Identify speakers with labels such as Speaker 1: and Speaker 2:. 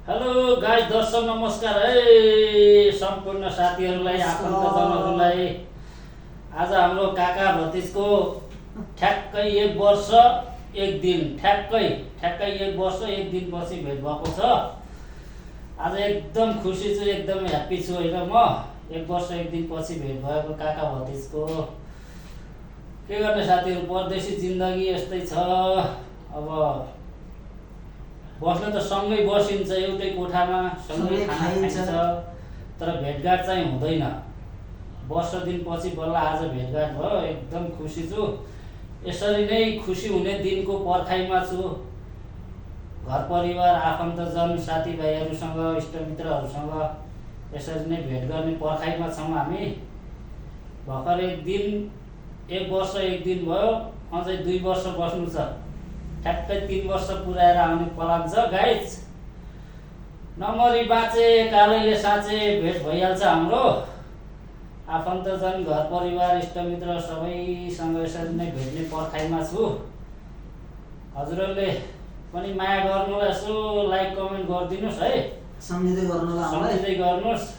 Speaker 1: Hello guys, दर्शक नमस्कार है सम्पूर्ण साथीहरूलाई, आफन्तजनहरूलाई। आज हाम्रो काका भतिजको ठ्याक्कै 1 वर्ष 1 दिन ठ्याक्कै 1 वर्ष 1 दिनपछि भेट भएको छ। आज एकदम खुसी छु, एकदम ह्याप्पी छु होइन म। 1 वर्ष 1 दिनपछि भेट भएको काका भतिजको। के गर्ने साथीहरू, परदेशी जिन्दगी यस्तै छ। अब बस्न त सँगै बसिन्छ, एउटै कोठामा सँगै खाना खाइन्छ, तर भेटघाट चाहिँ हुँदैन। वर्ष दिनपछि बल्ल आज भेटघाट भयो, एकदम खुसी छु। यसरी नै खुसी हुने दिनको पर्खाइमा छु। घर परिवार, आफन्तजन, साथीभाइहरूसँग, इष्टमित्रहरूसँग यसरी नै भेट गर्ने पर्खाइमा छौँ हामी। भर्खर 1 वर्ष 1 दिन भयो, अझै 2 वर्ष बस्नु छ। ठ्याक्कै 3 वर्ष पुऱ्याएर आउने प्लान छ गाइज। नमरी बाँचे कालैले साँचे, भेट भइहाल्छ हाम्रो। आफन्तजन, घर परिवार, इष्टमित्र सबैसँग यसरी नै भेट्ने पर्खाइमा छु। हजुरहरूले पनि माया गर्नु, यसो लाइक कमेन्ट गरिदिनुहोस् है,
Speaker 2: सम्झिँदै गर्नुहोला हामीलाई।
Speaker 1: सम्झिँदै गर्नुहोस्।